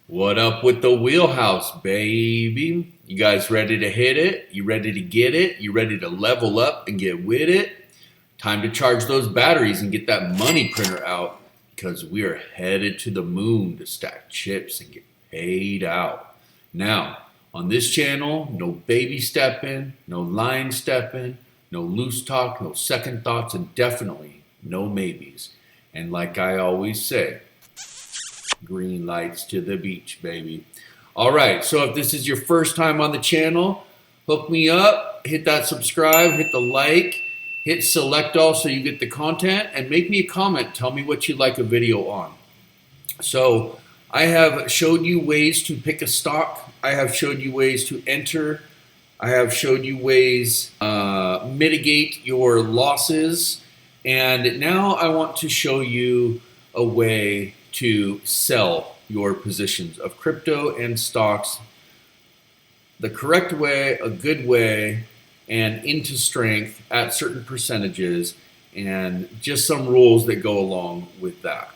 What up with the wheelhouse, baby? You guys ready to hit it? You ready to get it? You ready to level up and get with it? Time to charge those batteries and get that money printer out because we are headed to the moon to stack chips and get paid out. Now, on this channel, no baby stepping, no line stepping, no loose talk, no second thoughts, and definitely no maybes. And like I always say, green lights to the beach, baby. All right, so if this is your first time on the channel, hook me up, hit that subscribe, hit the like, hit select all so you get the content, and make me a comment. Tell me what you'd like a video on. So I have showed you ways to pick a stock. I have showed you ways to enter. I have showed you ways mitigate your losses. And now I want to show you a way to sell your positions of crypto and stocks the correct way, a good way, and into strength at certain percentages, and just some rules that go along with that.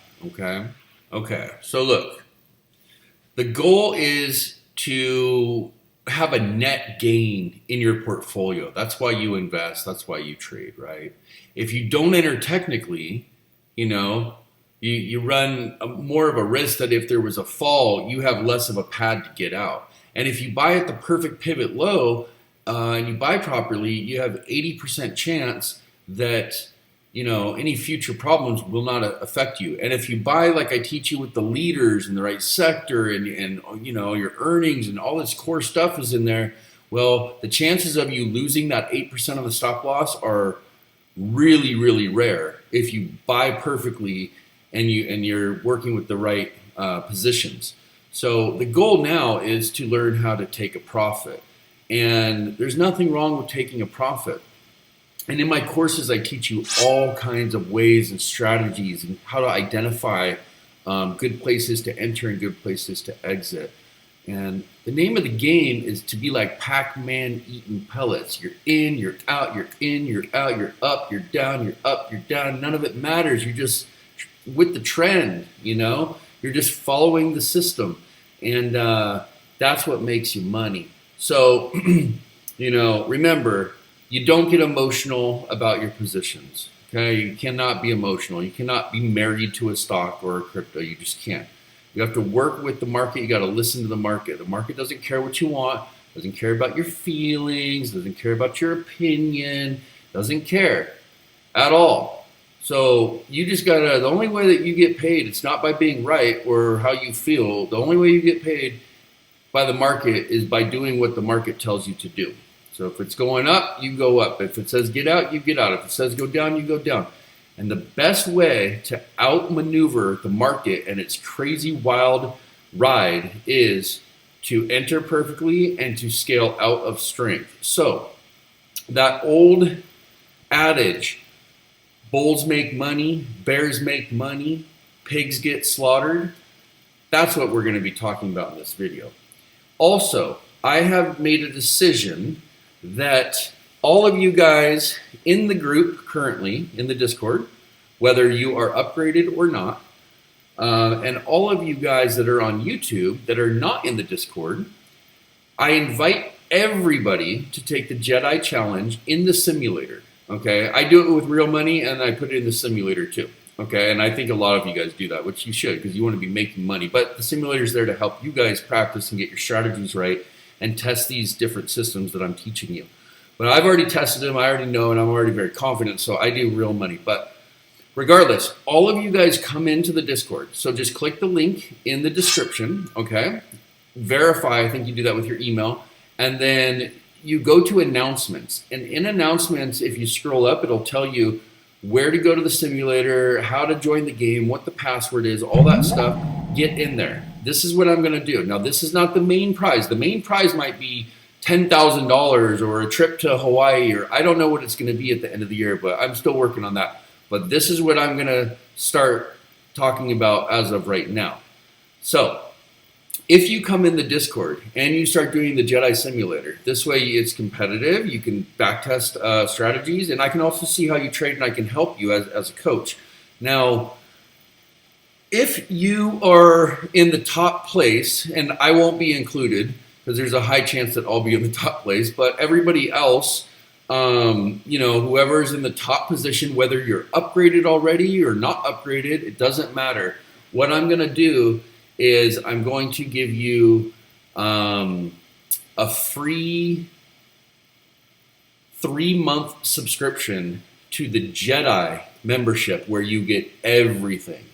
Okay, so look, the goal is to have a net gain in your portfolio. That's why you invest, that's why you trade, right? If you don't enter technically, you run more of a risk that if there was a fall, you have less of a pad to get out. And if you buy at the perfect pivot low and you buy properly, you have 80% chance that any future problems will not affect you. And if you buy like I teach you with the leaders in the right sector and your earnings and all this core stuff is in there, well, the chances of you losing that 8% of the stop loss are really, really rare if you buy perfectly and you're working with the right positions. So the goal now is to learn how to take a profit. And there's nothing wrong with taking a profit. And in my courses, I teach you all kinds of ways and strategies and how to identify good places to enter and good places to exit. And the name of the game is to be like Pac-Man eating pellets. You're in, you're out, you're in, you're out, you're up, you're down, you're up, you're down. None of it matters. You're just with the trend, you're just following the system. And that's what makes you money. So, remember, you don't get emotional about your positions. Okay, you cannot be emotional. You cannot be married to a stock or a crypto. You just can't. You have to work with the market. You got to listen to the market. The market doesn't care what you want, doesn't care about your feelings, doesn't care about your opinion, doesn't care at all. So you just gotta, the only way that you get paid, it's not by being right or how you feel. The only way you get paid by the market is by doing what the market tells you to do. So if it's going up, you go up. If it says get out, you get out. If it says go down, you go down. And the best way to outmaneuver the market and its crazy wild ride is to enter perfectly and to scale out of strength. So that old adage, bulls make money, bears make money, pigs get slaughtered, that's what we're going to be talking about in this video. Also, I have made a decision that all of you guys in the group currently in the Discord, whether you are upgraded or not, and all of you guys that are on YouTube that are not in the Discord, I invite everybody to take the Jedi Challenge in the simulator. Okay, I do it with real money and I put it in the simulator too. Okay, and I think a lot of you guys do that, which you should because you want to be making money. But the simulator is there to help you guys practice and get your strategies right and test these different systems that I'm teaching you. But I've already tested them, I already know, and I'm already very confident, so I do real money. But regardless, all of you guys come into the Discord. So just click the link in the description, okay? Verify, I think you do that with your email, and then you go to announcements. And in announcements, if you scroll up, it'll tell you where to go to the simulator, how to join the game, what the password is, all that stuff. Get in there. This is what I'm going to do. Now, this is not the main prize. The main prize might be $10,000 or a trip to Hawaii, or I don't know what it's going to be at the end of the year, but I'm still working on that. But this is what I'm going to start talking about as of right now. So if you come in the Discord and you start doing the Jedi Simulator, this way it's competitive, you can backtest strategies, and I can also see how you trade and I can help you as a coach. Now, if you are in the top place, and I won't be included because there's a high chance that I'll be in the top place, but everybody else, whoever's in the top position, whether you're upgraded already or not upgraded, it doesn't matter. What I'm going to do is I'm going to give you a free 3-month subscription to the Jedi membership where you get everything.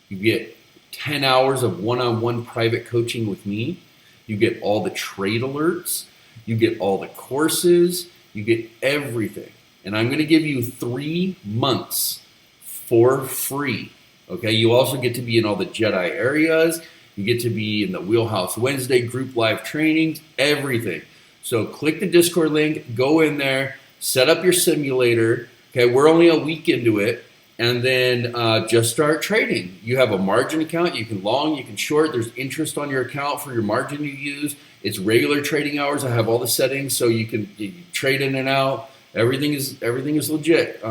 You get 10 hours of one-on-one private coaching with me. You get all the trade alerts. You get all the courses. You get everything. And I'm going to give you 3 months for free. Okay, you also get to be in all the Jedi areas. You get to be in the Wheelhouse Wednesday group live trainings, everything. So click the Discord link, go in there, set up your simulator. Okay, we're only a week into it. And then just start trading. You have a margin account. You can long, you can short. There's interest on your account for your margin you use. It's regular trading hours. I have all the settings so you can trade in and out. Everything is legit.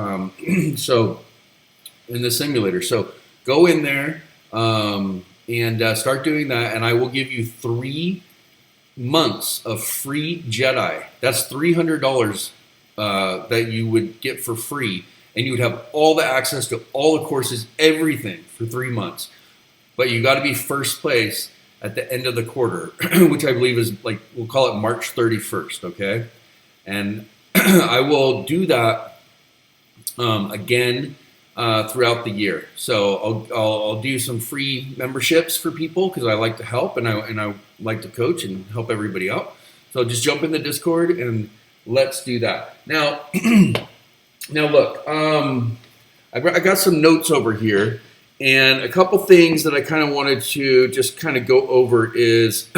So in the simulator. So go in there and start doing that. And I will give you 3 months of free Jedi. That's $300 that you would get for free. And you would have all the access to all the courses, everything for 3 months. But you got to be first place at the end of the quarter, which I believe is like, we'll call it March 31st, okay? And I will do that again throughout the year. So I'll do some free memberships for people because I like to help and I like to coach and help everybody out. So just jump in the Discord and let's do that. Now, Now look, I got some notes over here, and a couple things that I kind of wanted to just kind of go over is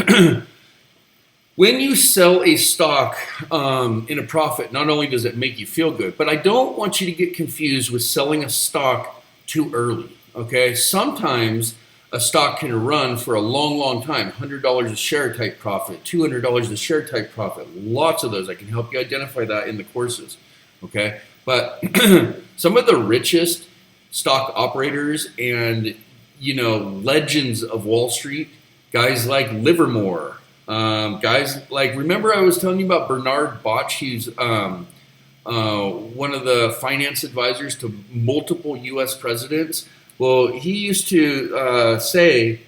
when you sell a stock in a profit, not only does it make you feel good, but I don't want you to get confused with selling a stock too early, okay? Sometimes a stock can run for a long, long time, $100 a share type profit, $200 a share type profit, lots of those. I can help you identify that in the courses, okay? But some of the richest stock operators and, legends of Wall Street, guys like Livermore, guys like, remember I was telling you about Bernard Botch? He's one of the finance advisors to multiple U.S. presidents. Well, he used to say,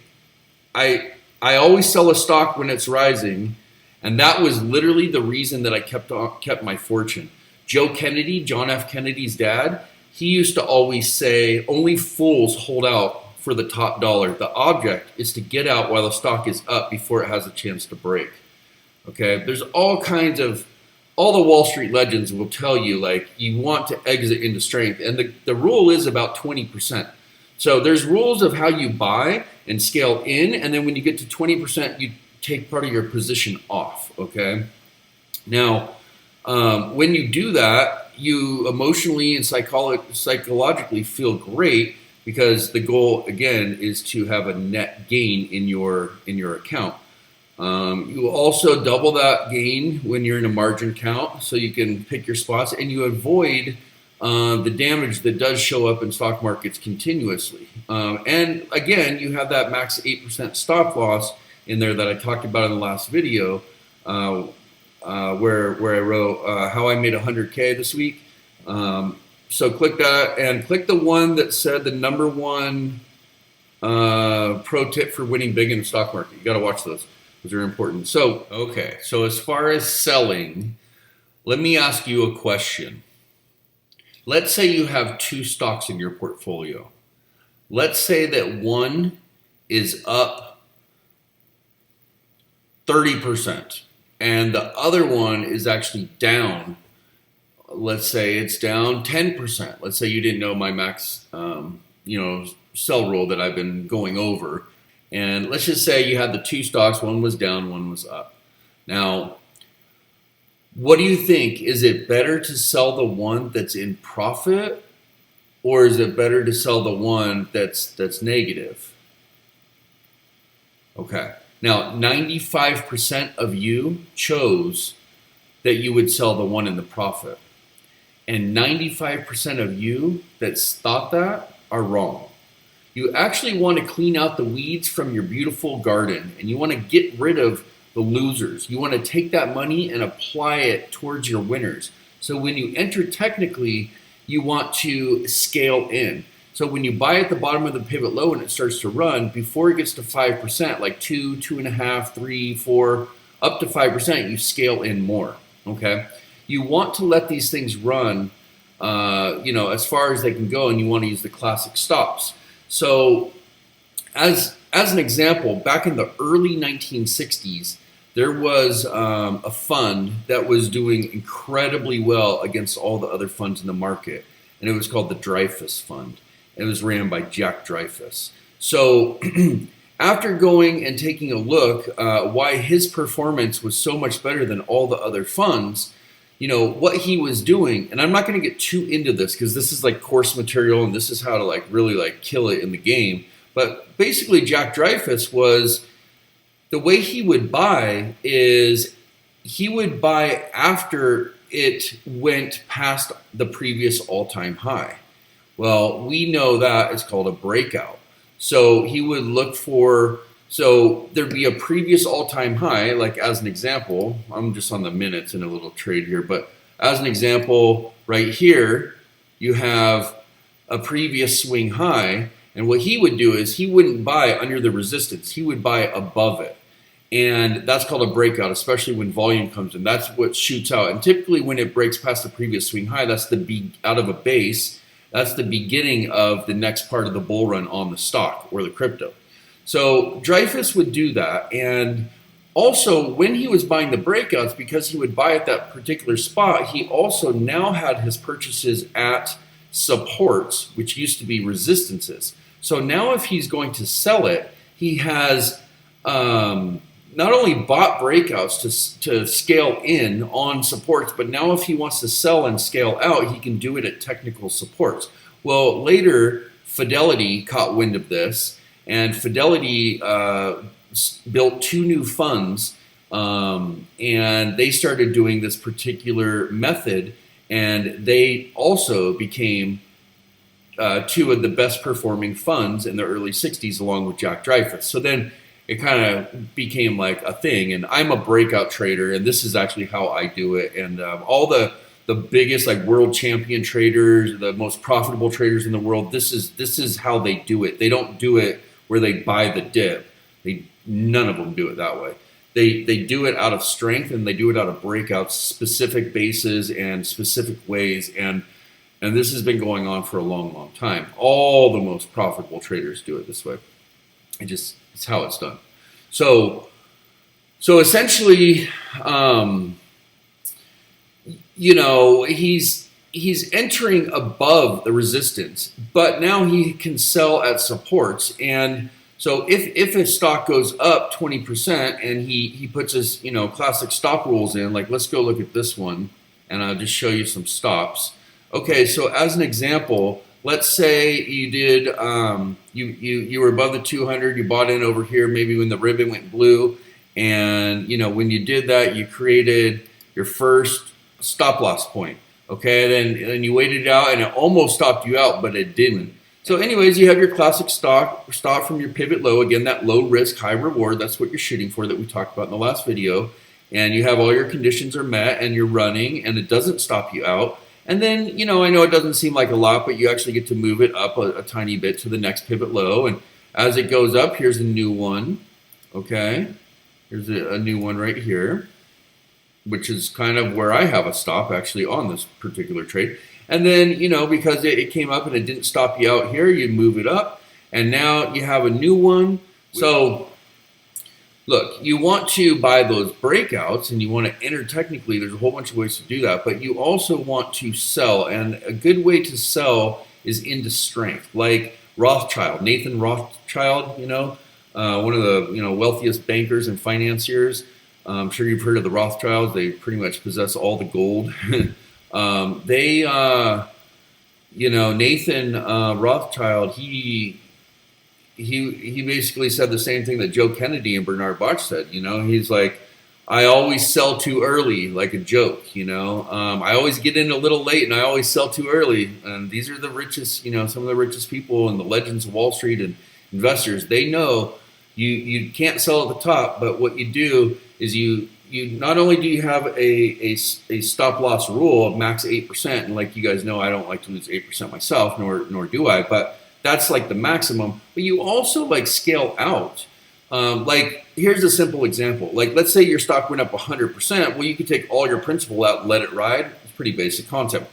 I always sell a stock when it's rising, and that was literally the reason that I kept my fortune. Joe Kennedy, John F. Kennedy's dad, he used to always say, only fools hold out for the top dollar. The object is to get out while the stock is up before it has a chance to break. Okay, there's all the Wall Street legends will tell you, like, you want to exit into strength. And the rule is about 20%. So there's rules of how you buy and scale in. And then when you get to 20%, you take part of your position off, okay? Now, when you do that, you emotionally and psychologically feel great because the goal, again, is to have a net gain in your account. You will also double that gain when you're in a margin account, so you can pick your spots and you avoid the damage that does show up in stock markets continuously. And again, you have that max 8% stop loss in there that I talked about in the last video. Where I wrote how I made 100K this week. So click that and click the one that said the number one pro tip for winning big in the stock market. You got to watch those. Those are important. So, okay. So as far as selling, let me ask you a question. Let's say you have 2 stocks in your portfolio. Let's say that one is up 30%. And the other one is actually down. Let's say it's down 10%. Let's say you didn't know my max, sell rule that I've been going over. And let's just say you had the 2 stocks. One was down, one was up. Now, what do you think? Is it better to sell the one that's in profit, or is it better to sell the one that's negative? Okay. Now, 95% of you chose that you would sell the one in the profit. And 95% of you that thought that are wrong. You actually want to clean out the weeds from your beautiful garden, and you want to get rid of the losers. You want to take that money and apply it towards your winners. So when you enter technically, you want to scale in. So when you buy at the bottom of the pivot low and it starts to run, before it gets to 5%, like 2, 2.5, 3, 4, up to 5%, you scale in more. Okay. You want to let these things run, as far as they can go, and you want to use the classic stops. So as an example, back in the early 1960s, there was a fund that was doing incredibly well against all the other funds in the market, and it was called the Dreyfus Fund. It was ran by Jack Dreyfus. So after going and taking a look why his performance was so much better than all the other funds, what he was doing, and I'm not going to get too into this because this is like course material and this is how to really kill it in the game. But basically Jack Dreyfus was, the way he would buy is he would buy after it went past the previous all-time high. Well, we know that is called a breakout. So he would look for, so there'd be a previous all-time high, like as an example, I'm just on the minutes in a little trade here, but as an example, right here, you have a previous swing high, and what he would do is he wouldn't buy under the resistance, he would buy above it. And that's called a breakout, especially when volume comes in. That's what shoots out. And typically when it breaks past the previous swing high, that's out of a base. That's the beginning of the next part of the bull run on the stock or the crypto. So Dreyfus would do that. And also when he was buying the breakouts, because he would buy at that particular spot, he also now had his purchases at supports, which used to be resistances. So now if he's going to sell it, he has not only bought breakouts to scale in on supports, but now if he wants to sell and scale out, he can do it at technical supports. Well, later Fidelity caught wind of this, and Fidelity built 2 new funds, and they started doing this particular method, and they also became 2 of the best performing funds in the early 60s along with Jack Dreyfus. So then it kind of became like a thing, and I'm a breakout trader, and this is actually how I do it. And all the biggest world champion traders, the most profitable traders in the world, this is how they do it. They don't do it where they buy the dip. None of them do it that way. They do it out of strength, and they do it out of breakouts, specific bases and specific ways, and this has been going on for a long, long time. All the most profitable traders do it this way. It's how it's done. So essentially, he's entering above the resistance, but now he can sell at supports. And so if his stock goes up 20% and he puts his classic stop rules in, like let's go look at this one, and I'll just show you some stops. Okay, so as an example, let's say you did you were above the 200, you bought in over here maybe when the ribbon went blue, and when you did that, you created your first stop loss point. Okay, then you waited it out, and it almost stopped you out, but it didn't. So anyways, you have your classic stop from your pivot low, again that low risk, high reward, that's what you're shooting for that we talked about in the last video, and you have all your conditions are met and you're running and it doesn't stop you out. And then, I know it doesn't seem like a lot, but you actually get to move it up a tiny bit to the next pivot low. And as it goes up, here's a new one. Okay. Here's a new one right here, which is kind of where I have a stop actually on this particular trade. And then, because it came up and it didn't stop you out here, you move it up. And now you have a new one. So look, you want to buy those breakouts and you want to enter technically. There's a whole bunch of ways to do that, but you also want to sell. And a good way to sell is into strength, like Rothschild, Nathan Rothschild, one of the wealthiest bankers and financiers. I'm sure you've heard of the Rothschilds. They pretty much possess all the gold. Nathan Rothschild, he basically said the same thing that Joe Kennedy and Bernard Bach said. He's like, I always sell too early, like a joke, you know. I always get in a little late, and I always sell too early. And these are the richest, you know, some of the richest people and the legends of Wall Street and investors. They know you can't sell at the top, but what you do is you not only do you have a stop loss rule of max 8%, and like you guys know, I don't like to lose 8% myself, nor do I, but that's like the maximum. But you also like scale out. Like, here's a simple example. Like, let's say your stock went up 100%. Well, you could take all your principal out and let it ride. It's a pretty basic concept.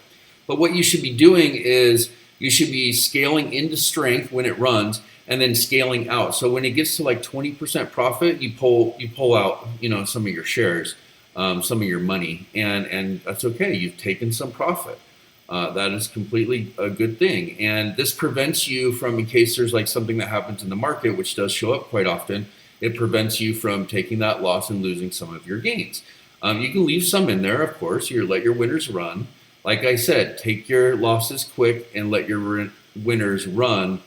But what you should be doing is you should be scaling into strength when it runs and then scaling out. So when it gets to like 20% profit, you pull out, you know, some of your shares, some of your money, and that's okay. You've taken some profit. That is completely a good thing. And this prevents you from, in case there's like something that happens in the market, which does show up quite often, it prevents you from taking that loss and losing some of your gains. You can leave some in there, of course. You let your winners run. Like I said, take your losses quick and let your winners run,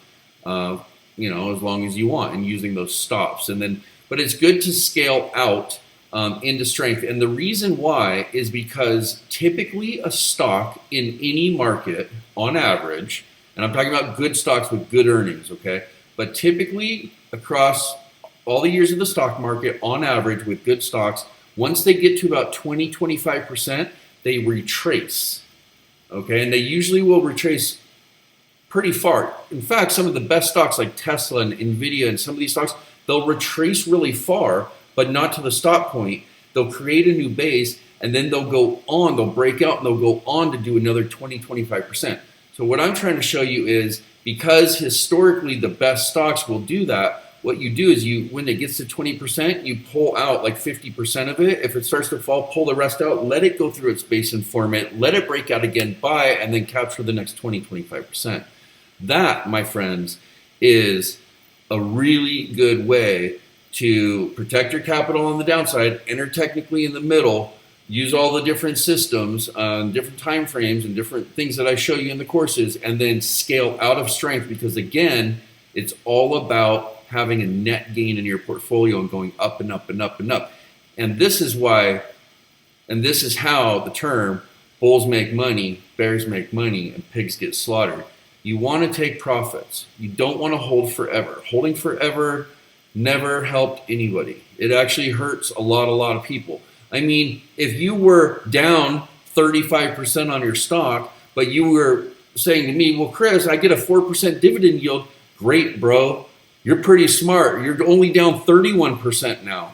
you know, as long as you want, and using those stops. And then, but it's good to scale out into strength. And the reason why is because typically a stock in any market on average, and I'm talking about good stocks with good earnings, okay? But typically across all the years of the stock market on average with good stocks, once they get to about 20-25%, they retrace, okay? And they usually will retrace pretty far. In fact, some of the best stocks like Tesla and Nvidia and some of these stocks, they'll retrace really far, but not to the stop point. They'll create a new base, and then they'll go on, they'll break out, and they'll go on to do another 20-25%. So what I'm trying to show you is, because historically the best stocks will do that, what you do is when it gets to 20%, you pull out like 50% of it. If it starts to fall, pull the rest out, let it go through its base and form it, let it break out again, buy, and then capture the next 20-25%. That, my friends, is a really good way to protect your capital on the downside, enter technically in the middle, use all the different systems, different time frames, and different things that I show you in the courses, and then scale out of strength, because again, it's all about having a net gain in your portfolio and going up and up and up and up. And this is why, and this is how the term bulls make money, bears make money, and pigs get slaughtered. You want to take profits. You don't want to hold forever. Holding forever never helped anybody. It actually hurts a lot of people. I mean, if you were down 35% on your stock, but you were saying to me, well, Chris, I get a 4% dividend yield. Great, bro. You're pretty smart. You're only down 31% now.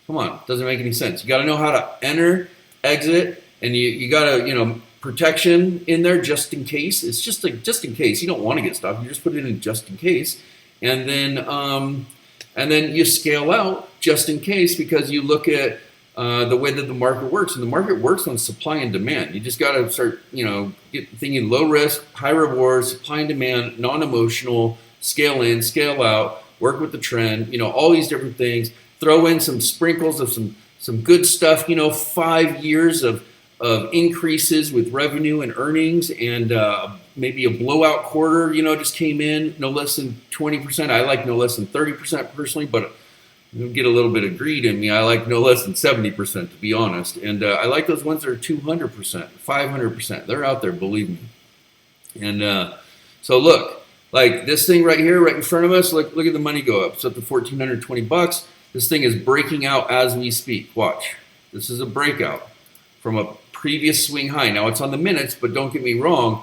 Come on, doesn't make any sense. You got to know how to enter, exit, and you got to, you know, protection in there just in case. It's just like just in case. You don't want to get stopped. You just put it in just in case, and then you scale out just in case, because you look at the way that the market works, and the market works on supply and demand. You just got to start, you know, thinking low risk, high rewards, supply and demand, non-emotional, scale in, scale out, work with the trend, you know, all these different things. Throw in some sprinkles of some good stuff, you know, 5 years of increases with revenue and earnings, and maybe a blowout quarter, you know, just came in no less than 20%. I like no less than 30% personally, but you get a little bit of greed in me. I like no less than 70%, to be honest. And I like those ones that are 200%, 500%. They're out there, believe me. And so look, like this thing right here, right in front of us, look at the money go up. It's up to $1,420. This thing is breaking out as we speak. Watch. This is a breakout from a previous swing high. Now it's on the minutes, but don't get me wrong.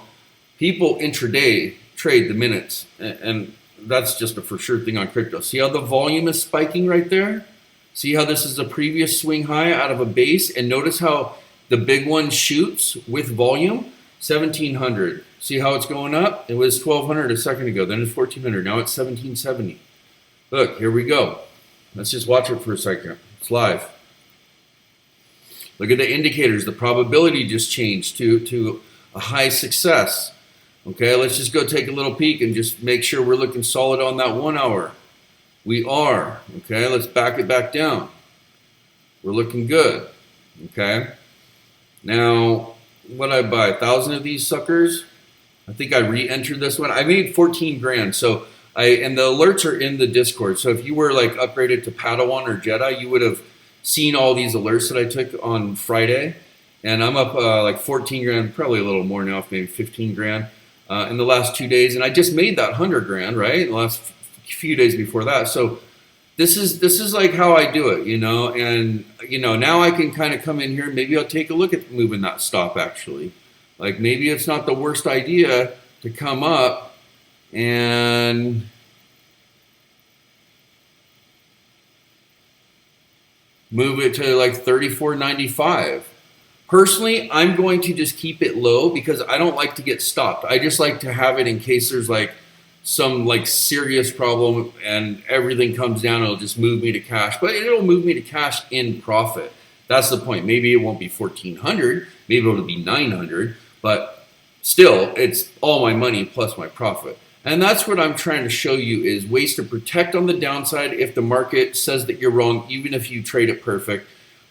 People intraday trade the minutes, and that's just a for sure thing on crypto. See how the volume is spiking right there? See how this is a previous swing high out of a base, and notice how the big one shoots with volume? 1,700. See how it's going up? It was 1,200 a second ago, then it's 1,400. Now it's 1,770. Look, here we go. Let's just watch it for a second. It's live. Look at the indicators. The probability just changed to a high success. Okay, let's just go take a little peek and just make sure we're looking solid on that 1 hour. We are. Okay, let's back it back down. We're looking good. Okay. Now, what did I buy? 1,000 of these suckers. I think I re-entered this one. I made 14 grand. So and the alerts are in the Discord. So if you were like upgraded to Padawan or Jedi, you would have seeing all these alerts that I took on Friday, and I'm up like 14 grand, probably a little more now, maybe 15 grand in the last 2 days, and I just made that 100 grand, right? The last few days before that. So this is like how I do it, and now I can kind of come in here and maybe I'll take a look at moving that stop actually. Like maybe it's not the worst idea to come up and move it to like 34.95. Personally, I'm going to just keep it low because I don't like to get stopped. I just like to have it in case there's like some like serious problem and everything comes down, it'll just move me to cash, but it'll move me to cash in profit. That's the point. Maybe it won't be 1,400, maybe it'll be 900, but still it's all my money plus my profit. And that's what I'm trying to show you is ways to protect on the downside if the market says that you're wrong, even if you trade it perfect,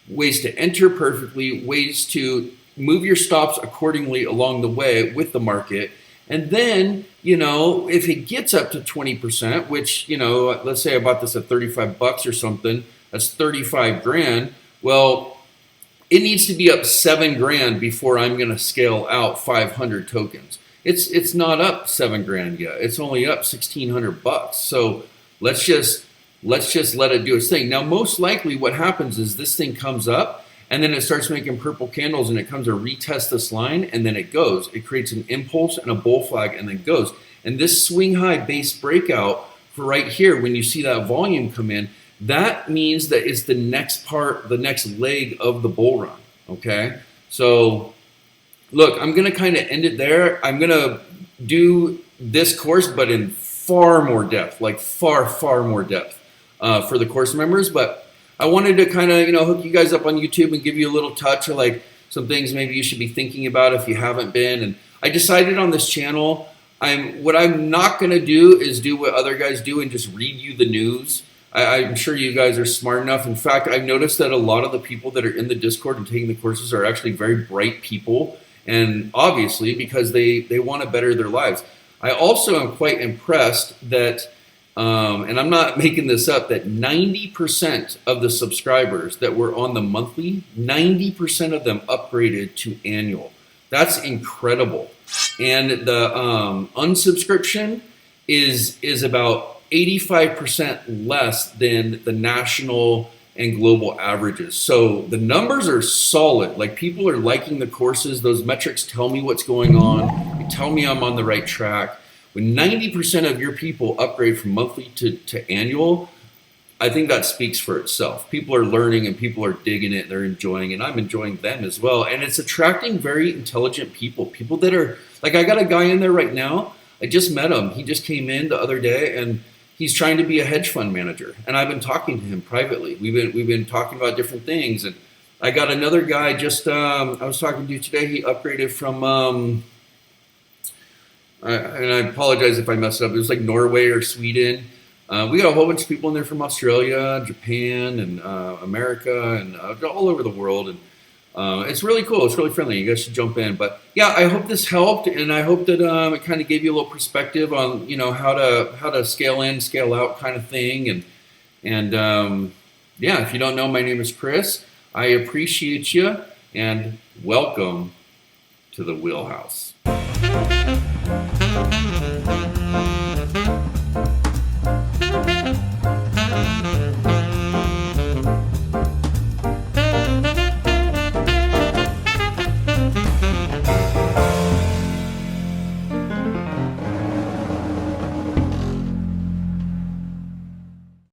ways to enter perfectly, ways to move your stops accordingly along the way with the market. And then, if it gets up to 20%, which, let's say I bought this at 35 bucks or something, that's 35 grand. Well, it needs to be up 7 grand before I'm going to scale out 500 tokens. It's not up 7 grand yet. It's only up 1,600 bucks. So let's just let it do its thing. Now, most likely what happens is this thing comes up and then it starts making purple candles and it comes to retest this line and then it goes. It creates an impulse and a bull flag and then goes. And this swing high base breakout for right here, when you see that volume come in, that means that it's the next part, the next leg of the bull run, okay? So look, I'm gonna kind of end it there. I'm gonna do this course, but in far more depth, like far more depth for the course members. But I wanted to kind of, hook you guys up on YouTube and give you a little touch of like some things maybe you should be thinking about if you haven't been. And I decided on this channel, what I'm not going to do is do what other guys do and just read you the news. I'm sure you guys are smart enough. In fact, I've noticed that a lot of the people that are in the Discord and taking the courses are actually very bright people. And obviously because they want to better their lives. I also am quite impressed that and I'm not making this up, that 90% of the subscribers that were on the monthly, 90% of them upgraded to annual. That's incredible. And the unsubscription is about 85% less than the national and global averages. So the numbers are solid. Like people are liking the courses. Those metrics tell me what's going on. They tell me I'm on the right track. When 90% of your people upgrade from monthly to annual, I think that speaks for itself. People are learning and people are digging it. They're enjoying it. And I'm enjoying them as well. And it's attracting very intelligent people. People that are, like I got a guy in there right now. I just met him. He just came in the other day and he's trying to be a hedge fund manager. And I've been talking to him privately. We've been talking about different things. And I got another guy just, I was talking to today. He upgraded from, and I apologize if I messed it up. It was like Norway or Sweden. We got a whole bunch of people in there from Australia, Japan, and America, and all over the world. And it's really cool. It's really friendly. You guys should jump in. But yeah, I hope this helped, and I hope that it kind of gave you a little perspective on how to scale in, scale out kind of thing. And yeah, if you don't know, my name is Chris. I appreciate you, and welcome to the wheelhouse.